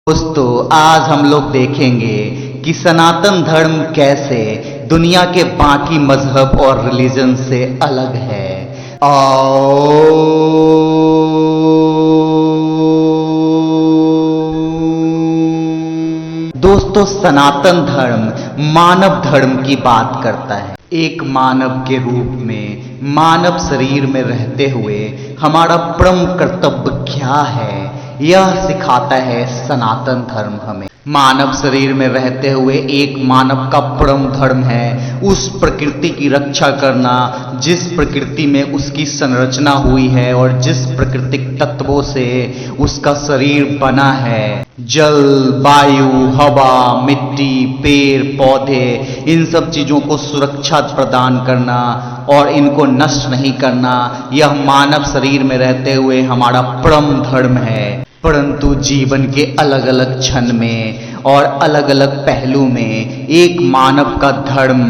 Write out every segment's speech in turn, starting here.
दोस्तों आज हम लोग देखेंगे कि सनातन धर्म कैसे दुनिया के बाकी मजहब और रिलीजन से अलग है। दोस्तों सनातन धर्म मानव धर्म की बात करता है। एक मानव के रूप में मानव शरीर में रहते हुए हमारा परम कर्तव्य क्या है यह सिखाता है सनातन धर्म हमें। मानव शरीर में रहते हुए एक मानव का परम धर्म है उस प्रकृति की रक्षा करना जिस प्रकृति में उसकी संरचना हुई है और जिस प्राकृतिक तत्वों से उसका शरीर बना है। जल, वायु, हवा, मिट्टी, पेड़ पौधे, इन सब चीजों को सुरक्षा प्रदान करना और इनको नष्ट नहीं करना, यह मानव शरीर में रहते हुए हमारा परम धर्म है। परंतु जीवन के अलग अलग क्षण में और अलग अलग पहलू में एक मानव का धर्म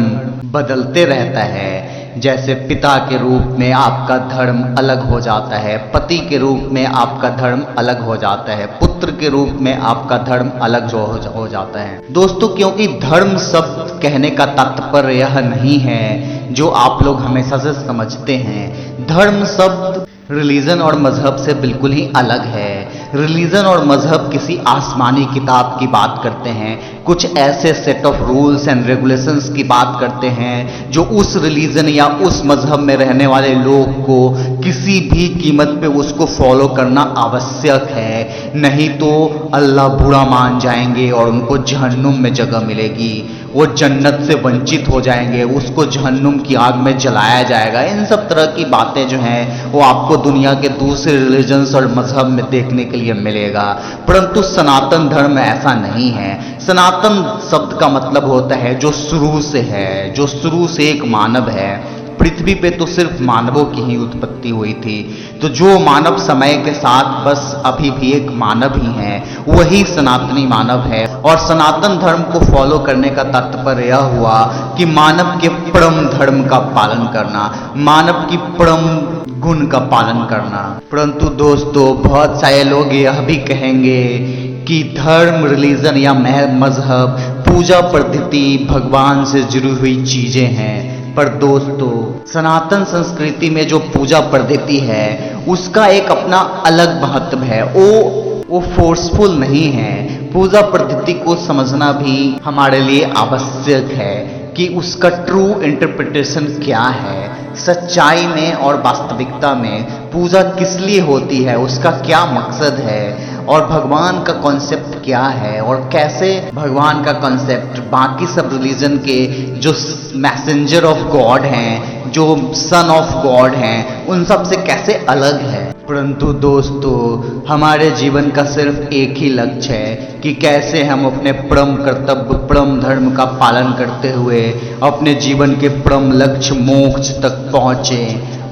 बदलते रहता है। जैसे पिता के रूप में आपका धर्म अलग हो जाता है, पति के रूप में आपका धर्म अलग हो जाता है, पुत्र के रूप में आपका धर्म अलग हो जाता है। दोस्तों क्योंकि धर्म शब्द कहने का तात्पर्य यह नहीं है जो आप लोग हमेशा से समझते हैं। धर्म शब्द रिलीजन और मजहब से बिल्कुल ही अलग है। रिलीजन और मजहब किसी आसमानी किताब की बात करते हैं, कुछ ऐसे set of rules and regulations की बात करते हैं जो उस रिलीजन या उस मजहब में रहने वाले लोग को किसी भी कीमत पे उसको फॉलो करना आवश्यक है, नहीं तो अल्लाह बुरा मान जाएंगे और उनको जहन्नुम में जगह मिलेगी, वो जन्नत से वंचित हो जाएंगे, उसको जहन्नुम की आग में जलाया जाएगा। इन सब तरह की बातें जो हैं वो आपको दुनिया के दूसरे रिलीजन्स और मजहब में देखने के लिए मिलेगा। परंतु सनातन धर्म ऐसा नहीं है। सनातन शब्द का मतलब होता है जो शुरू से है, जो शुरू से एक मानव है। पृथ्वी पे तो सिर्फ मानवों की ही उत्पत्ति हुई थी, तो जो मानव समय के साथ बस अभी भी एक मानव ही है, वही सनातनी मानव है। और सनातन धर्म को फॉलो करने का तात्पर्य यह हुआ कि मानव के परम धर्म का पालन करना, मानव की परम गुण का पालन करना। परंतु दोस्तों बहुत सारे लोग यह भी कहेंगे कि धर्म, रिलीजन या मजहब पूजा पद्धति भगवान से जुड़ी हुई चीजें हैं। पर दोस्तों सनातन संस्कृति में जो पूजा पद्धति है उसका एक अपना अलग महत्व है। वो फोर्सफुल नहीं है। पूजा पद्धति को समझना भी हमारे लिए आवश्यक है कि उसका ट्रू इंटरप्रिटेशन क्या है, सच्चाई में और वास्तविकता में पूजा किस लिए होती है, उसका क्या मकसद है और भगवान का कॉन्सेप्ट क्या है और कैसे भगवान का कॉन्सेप्ट बाकी सब रिलीजन के जो मैसेंजर ऑफ गॉड हैं, जो सन ऑफ गॉड हैं, उन सब से कैसे अलग है। परंतु दोस्तों हमारे जीवन का सिर्फ एक ही लक्ष्य है कि कैसे हम अपने परम कर्तव्य, परम धर्म का पालन करते हुए अपने जीवन के परम लक्ष्य मोक्ष तक पहुँचे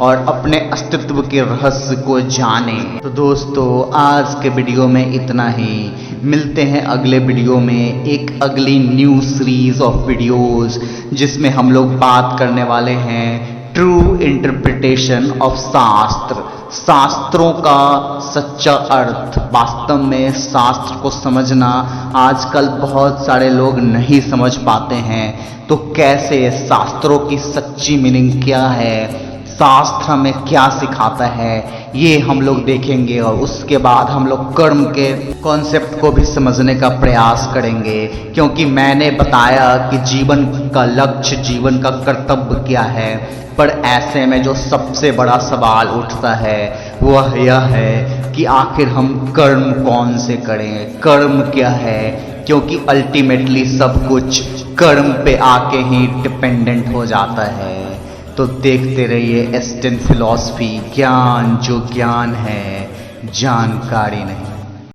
और अपने अस्तित्व के रहस्य को जाने। तो दोस्तों आज के वीडियो में इतना ही। मिलते हैं अगले वीडियो में एक अगली न्यू सीरीज ऑफ वीडियोस जिसमें हम लोग बात करने वाले हैं ट्रू इंटरप्रिटेशन ऑफ शास्त्र, शास्त्रों का सच्चा अर्थ। वास्तव में शास्त्र को समझना आजकल बहुत सारे लोग नहीं समझ पाते हैं, तो कैसे शास्त्रों की सच्ची मीनिंग क्या है, शास्त्र हमें क्या सिखाता है, ये हम लोग देखेंगे। और उसके बाद हम लोग कर्म के कॉन्सेप्ट को भी समझने का प्रयास करेंगे, क्योंकि मैंने बताया कि जीवन का लक्ष्य, जीवन का कर्तव्य क्या है। पर ऐसे में जो सबसे बड़ा सवाल उठता है वह यह है कि आखिर हम कर्म कौन से करें, कर्म क्या है, क्योंकि अल्टीमेटली सब कुछ कर्म पे आके ही डिपेंडेंट हो जाता है। तो देखते रहिए एस्टेन फिलॉसफी, ज्ञान जो ज्ञान है, जानकारी नहीं।